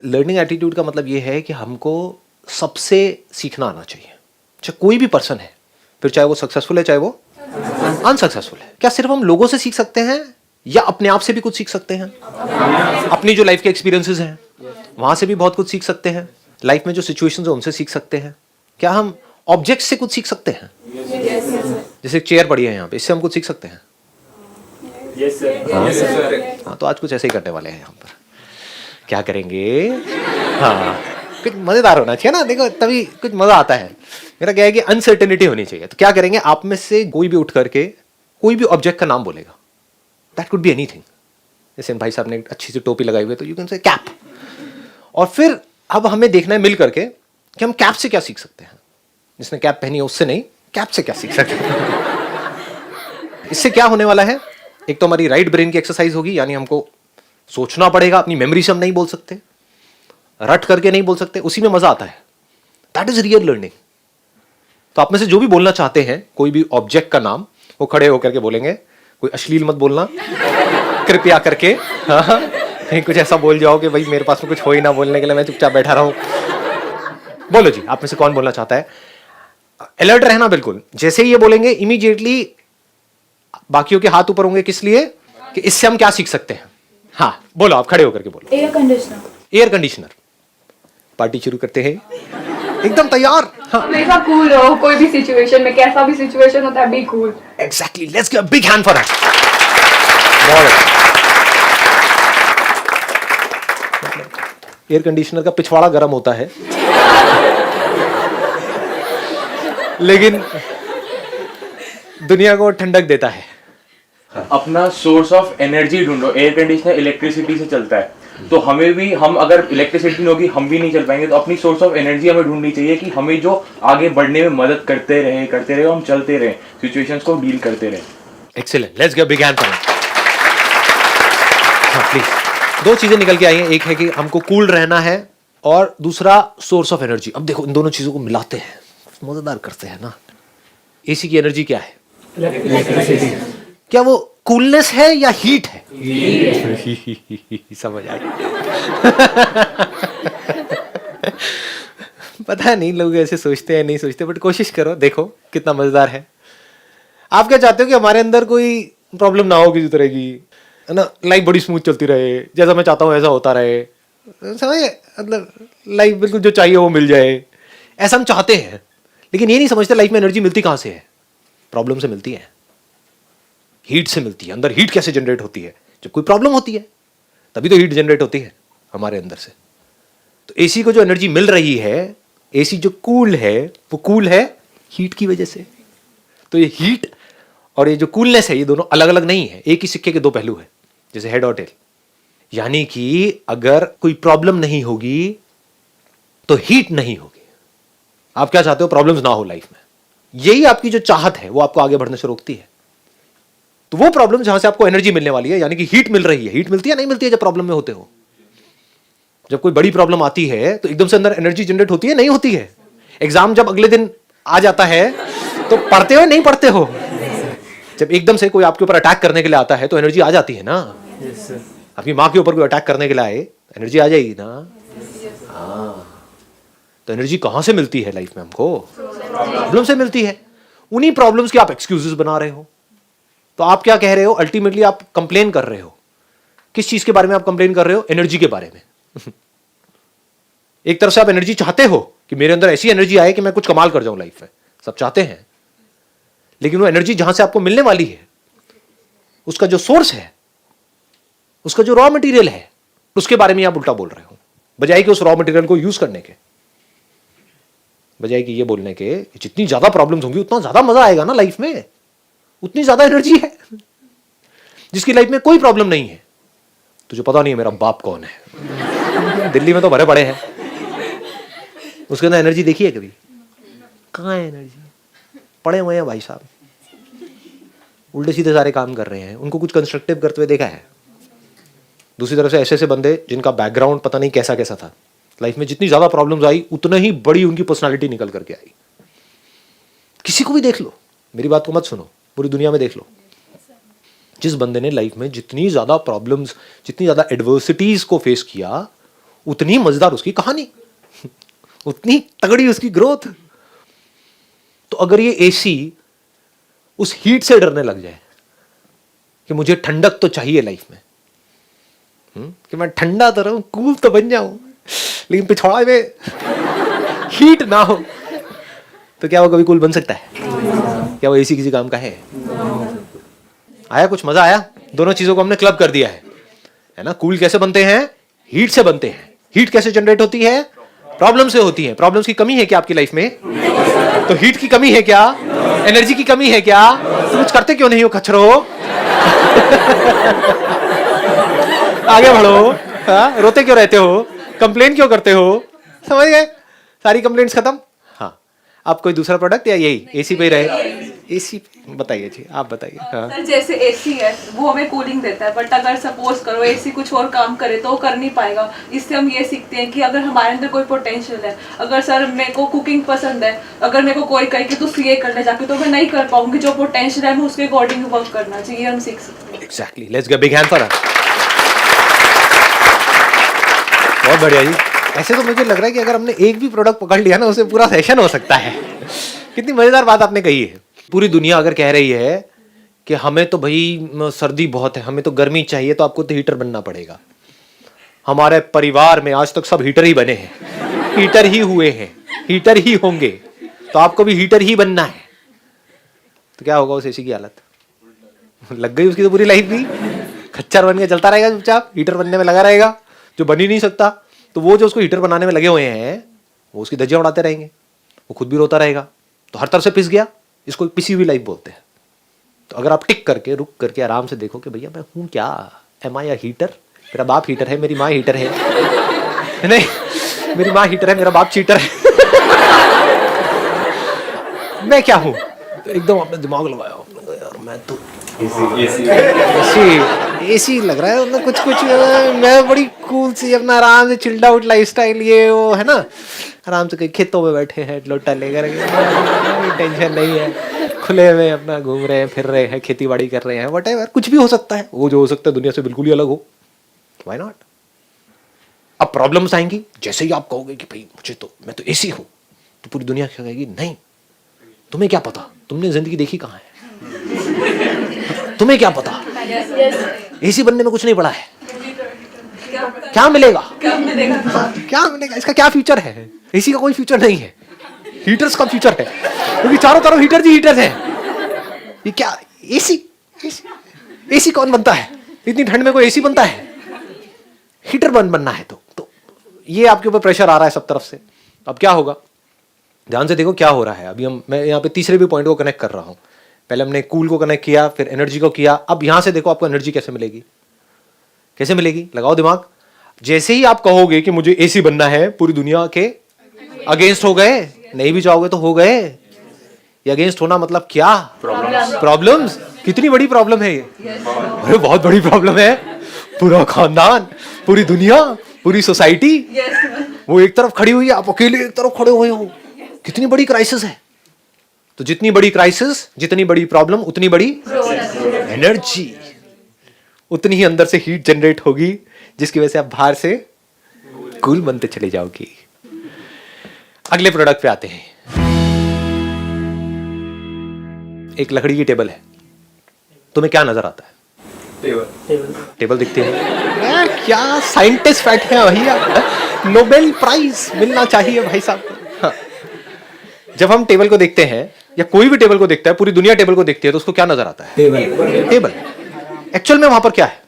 Learning attitude का मतलब ये है कि हमको सबसे सीखना आना चाहिए, चाहे कोई भी पर्सन है, फिर चाहे वो सक्सेसफुल है चाहे वो अनसक्सेसफुल है। क्या सिर्फ हम लोगों से सीख सकते हैं या अपने आप से भी कुछ सीख सकते हैं? अपनी जो लाइफ के एक्सपीरियंसेस हैं वहां से भी बहुत कुछ सीख सकते हैं। लाइफ में जो सिचुएशंस है उनसे सीख सकते हैं। क्या हम ऑब्जेक्ट से कुछ सीख सकते हैं? जैसे एक चेयर पड़ी है यहाँ पे, इससे हम कुछ सीख सकते हैं? हाँ, तो आज कुछ ऐसे ही करने वाले हैं यहाँ पर। क्या करेंगे? हाँ, कुछ मजेदार होना चाहिए ना, देखो तभी कुछ मजा आता है। मेरा क्या है कि अनसर्टेनिटी होनी चाहिए। तो क्या करेंगे, आप में से कोई भी उठ करके कोई भी ऑब्जेक्ट का नाम बोलेगा। That could be anything. जैसे भाई साहब ने एक अच्छी सी टोपी लगाई हुई है तो यू कैन से कैप। और फिर अब हमें देखना है मिल करके कि हम कैप से क्या सीख सकते हैं। जिसने कैप पहनी है उससे नहीं, कैप से क्या सीख सकते हैं। इससे क्या होने वाला है, एक तो हमारी राइट ब्रेन की एक्सरसाइज होगी, यानी हमको सोचना पड़ेगा, अपनी मेमोरी से हम नहीं बोल सकते, रट करके नहीं बोल सकते, उसी में मजा आता है। That is real learning. तो आप में से जो भी बोलना चाहते हैं कोई भी ऑब्जेक्ट का नाम, वो खड़े होकर के बोलेंगे। कोई अश्लील मत बोलना कृपया करके। हाँ, कहीं कुछ ऐसा बोल जाओ कि भाई मेरे पास में कुछ हो ही ना बोलने के लिए, मैं चुपचाप बैठा रहूं। बोलो जी, आप में से कौन बोलना चाहता है? अलर्ट रहना बिल्कुल। जैसे ही ये बोलेंगे इमीडिएटली बाकियों के हाथ ऊपर होंगे। किस लिए? कि इससे हम क्या सीख सकते हैं। हाँ बोलो, आप खड़े होकर के बोलो। Air conditioner. Air conditioner. Party शुरू करते हैं, एकदम तैयार। हाँ, हमेशा कूल रहो, कोई भी सिचुएशन में, कैसा भी सिचुएशन होता है, be cool. Exactly, let's give a big hand for that. Air conditioner का पिछवाड़ा गर्म होता है लेकिन दुनिया को ठंडक देता है। अपना सोर्स ऑफ एनर्जी ढूंढो। एयर कंडीशनर इलेक्ट्रिसिटी से चलता है, तो हमें भी, हम अगर इलेक्ट्रिसिटी नहीं होगी हम भी नहीं चल पाएंगे। तो अपनी सोर्स ऑफ एनर्जी हमें ढूंढनी चाहिए कि हमें जो आगे बढ़ने में मदद करते रहे, हम चलते रहे, सिचुएशंस को डील करते रहे। Excellent, let's give big hand for it. हाँ प्लीज। दो चीजें निकल के आई हैं, एक है कि हमको कूल रहना है और दूसरा सोर्स ऑफ एनर्जी। अब देखो इन दोनों चीजों को मिलाते हैं, मजेदार करते हैं ना। एसी की एनर्जी क्या है? क्या वो कूलनेस है या हीट है? समझ आ गया। पता नहीं लोग ऐसे सोचते हैं नहीं सोचते, बट कोशिश करो, देखो कितना मजेदार है। आप क्या चाहते हो कि हमारे अंदर कोई प्रॉब्लम ना हो किसी तरह की, है ना? लाइफ बड़ी स्मूथ चलती रहे, जैसा मैं चाहता हूँ ऐसा होता रहे, समझे? मतलब लाइफ बिल्कुल जो चाहिए वो मिल जाए, ऐसा हम चाहते हैं। लेकिन ये नहीं समझते लाइफ में एनर्जी मिलती कहाँ से है। प्रॉब्लम से मिलती है, हीट से मिलती है। अंदर हीट कैसे जनरेट होती है? जब कोई प्रॉब्लम होती है तभी तो हीट जनरेट होती है हमारे अंदर से। तो एसी को जो एनर्जी मिल रही है, एसी जो कूल है, वो कूल है हीट की वजह से। तो ये हीट और ये जो कूलनेस है, ये दोनों अलग अलग नहीं है, एक ही सिक्के के दो पहलू है, जैसे हेड और टेल। यानी कि अगर कोई प्रॉब्लम नहीं होगी तो हीट नहीं होगी। आप क्या चाहते हो? प्रॉब्लम्स ना हो लाइफ में। यही आपकी जो चाहत है वो आपको आगे बढ़ने से रोकती है। तो वो प्रॉब्लम जहां से आपको एनर्जी मिलने वाली है, यानी कि हीट मिल रही है। हीट मिलती है नहीं मिलती है जब प्रॉब्लम में होते हो? जब कोई बड़ी प्रॉब्लम आती है तो एकदम से अंदर एनर्जी जनरेट होती है नहीं होती है? एग्जाम जब अगले दिन आ जाता है तो पढ़ते हो नहीं पढ़ते हो? जब एकदम से कोई आपके ऊपर अटैक करने के लिए आता है तो एनर्जी आ जाती है ना। आपकी माँ के ऊपर कोई अटैक करने के लिए आए, एनर्जी आ जाएगी ना। हाँ, तो एनर्जी कहां से मिलती है लाइफ में? हमको प्रॉब्लम से मिलती है। उन्हीं प्रॉब्लम्स के आप एक्सक्यूजेस बना रहे हो। तो आप क्या कह रहे हो? अल्टीमेटली आप कंप्लेन कर रहे हो। किस चीज के बारे में आप कंप्लेन कर रहे हो? एनर्जी के बारे में। एक तरफ से आप एनर्जी चाहते हो कि मेरे अंदर ऐसी एनर्जी आए कि मैं कुछ कमाल कर जाऊं लाइफ में, सब चाहते हैं। लेकिन वो एनर्जी जहां से आपको मिलने वाली है, उसका जो सोर्स है, उसका जो रॉ मटेरियल है, उसके बारे में आप उल्टा बोल रहे हो। बजाय कि उस रॉ मटेरियल को यूज करने के, बजाय कि ये बोलने के जितनी ज्यादा प्रॉब्लम्स होंगी उतना ज्यादा मजा आएगा ना लाइफ में, उतनी ज्यादा एनर्जी है। जिसकी लाइफ में कोई प्रॉब्लम नहीं है, तुझे पता नहीं है मेरा बाप कौन है, दिल्ली में तो भरे पड़े हैं, उसके अंदर एनर्जी देखी है कभी? कहाँ है एनर्जी? पड़े हुए हैं भाई साहब, उल्टे सीधे सारे काम कर रहे हैं। उनको कुछ कंस्ट्रक्टिव करते हुए देखा है? दूसरी तरफ से ऐसे ऐसे बंदे जिनका बैकग्राउंड पता नहीं कैसा कैसा था, लाइफ में जितनी ज्यादा प्रॉब्लम्स आई उतना ही बड़ी उनकी पर्सनालिटी निकल करके आई। किसी को भी देख लो, मेरी बात को मत सुनो, पूरी दुनिया में देख लो, जिस बंदे ने लाइफ में जितनी ज्यादा प्रॉब्लम्स, जितनी ज्यादा एडवर्सिटीज को फेस किया, उतनी मजेदार उसकी कहानी, उतनी तगड़ी उसकी ग्रोथ। तो अगर ये एसी उस हीट से डरने लग जाए कि मुझे ठंडक तो चाहिए लाइफ में, कि मैं ठंडा तो रहूं, कूल तो बन जाऊं, लेकिन पिछवाड़े में हीट ना हो, तो क्या वो कभी कूल बन सकता है? क्या वो एसी किसी काम का है? आया कुछ मजा आया? दोनों चीजों को हमने क्लब कर दिया है ना। कूल कैसे बनते हैं? हीट से बनते हैं। हीट कैसे जनरेट होती है? प्रॉब्लम से होती है। प्रॉब्लम्स की कमी है क्या आपकी लाइफ में? तो हीट की कमी है क्या? एनर्जी की कमी है क्या? तो कुछ करते क्यों नहीं हो खच्चरो? आगे बढ़ो। हाँ, रोते क्यों रहते हो? कंप्लेन क्यों करते हो? समझ गए? सारी कंप्लेंट्स खत्म। हाँ, आप कोई दूसरा प्रोडक्ट या यही एसी पे ही रहे? एसी बताइए जी, आप बताइए। हाँ। सर जैसे एसी है वो हमें कूलिंग देता है, बट अगर सपोज करो एसी कुछ और काम करे तो वो कर नहीं पाएगा। इससे हम ये सीखते हैं कि अगर हमारे अंदर कोई पोटेंशियल है, अगर सर मेरे को कुकिंग पसंद है, अगर मेरे को कोई कहे कि तू सीए कर ले जाके, तो मैं नहीं कर पाऊंगी। जो पोटेंशियल है हमें उसके अकॉर्डिंग वर्क करना चाहिए, हम सीख सकते हैं। Exactly, let's give big hand for her. बहुत बढ़िया जी। ऐसे तो मुझे लग रहा है कि अगर हमने एक भी प्रोडक्ट पकड़ लिया ना, उससे पूरा सेशन हो सकता है। कितनी मजेदार बात आपने कही है। पूरी दुनिया अगर कह रही है कि हमें तो भाई सर्दी बहुत है, हमें तो गर्मी चाहिए, तो आपको तो हीटर बनना पड़ेगा। हमारे परिवार में आज तक सब हीटर ही बने हैं, हीटर ही हुए हैं, हीटर ही होंगे, तो आपको भी हीटर ही बनना है। तो क्या होगा उस एसी की हालत? लग गई उसकी तो पूरी लाइफ भी, खच्चर बन के चलता रहेगा चुपचाप, हीटर बनने में लगा रहेगा। जो बन ही नहीं सकता, तो वो जो उसको हीटर बनाने में लगे हुए हैं, वो उसकी धज्जियां उड़ाते रहेंगे, वो खुद भी रोता रहेगा। तो हर तरफ से पिस गया, इसको पिसी हुई लाइफ बोलते हैं। तो अगर आप टिक करके, रुक करके आराम से देखो कि भैया मैं हूं क्या? Am I a heater? मेरा बाप हीटर है, मेरी माँ हीटर है। नहीं, मेरी माँ हीटर है, मेरा बाप चीटर है। मैं क्या हूं? तो एकदम आपने दिमाग लगाया, यार मैं तो एसी लग रहा है, मतलब कुछ कुछ मैं बड़ी कूल सी अपना आराम से चिल्ड आउट लाइफस्टाइल, ये वो है ना, आराम से कहीं खेतों में बैठे हैं लोटा लेकर, कोई टेंशन नहीं है, खुले में अपना घूम रहे हैं, फिर रहे हैं, खेती बाड़ी कर रहे हैं, व्हाटएवर, कुछ भी हो सकता है। वो जो हो सकता है दुनिया से बिल्कुल ही अलग हो, व्हाई नॉट? अब प्रॉब्लम्स आएंगी, जैसे ही आप कहोगे कि भाई मुझे तो, मैं तो एसी हूं, तो पूरी दुनिया क्या कहेगी? नहीं, तुम्हें क्या पता, तुमने जिंदगी देखी कहाँ है, तुम्हें क्या पता, एसी बनने में कुछ नहीं पड़ा है, क्या मिलेगा, क्या मिलेगा, इसका क्या फ्यूचर है? एसी का कोई फ्यूचर नहीं है, हीटर्स का फ्यूचर है, क्योंकि चारों तरफ हीटर ही हीटर है। ये क्या एसी? एसी कौन बनता है? इतनी ठंड में कोई एसी बनता है? हीटर बनना है तो ये आपके ऊपर प्रेशर आ रहा है सब तरफ से। अब क्या होगा? ध्यान से देखो क्या हो रहा है। अभी मैं यहाँ पे तीसरे भी पॉइंट को कनेक्ट कर रहा हूँ। पहले हमने कूल को कनेक्ट किया, फिर एनर्जी को किया। अब यहां से देखो आपको एनर्जी कैसे मिलेगी, कैसे मिलेगी? लगाओ दिमाग। जैसे ही आप कहोगे कि मुझे एसी बनना है, पूरी दुनिया के अगेंस्ट हो गए। नहीं भी चाहोगे तो हो गए। ये अगेंस्ट होना मतलब क्या? प्रॉब्लम्स। कितनी बड़ी प्रॉब्लम है ये? अरे बहुत बड़ी प्रॉब्लम है। पूरा खानदान, पूरी दुनिया, पूरी सोसाइटी वो एक तरफ खड़ी हुई है, आप अकेले एक तरफ खड़े हुए हो। कितनी बड़ी क्राइसिस है। तो जितनी बड़ी क्राइसिस, जितनी बड़ी प्रॉब्लम, उतनी बड़ी एनर्जी, उतनी ही अंदर से हीट जनरेट होगी, जिसकी वजह से आप बाहर से कूल बनते चले जाओगे। अगले प्रोडक्ट पे आते हैं। एक लकड़ी की टेबल है, तुम्हें क्या नजर आता है? टेबल दिखती है। क्या साइंटिस्ट बैठे हैं भैया, नोबेल प्राइज मिलना चाहिए भाई साहब को। हाँ। जब हम टेबल को देखते हैं, या कोई भी टेबल को देखता है, पूरी दुनिया टेबल को देखती है, तो उसको क्या नजर आता है? टेबल। एक्चुअल में वहां पर क्या है?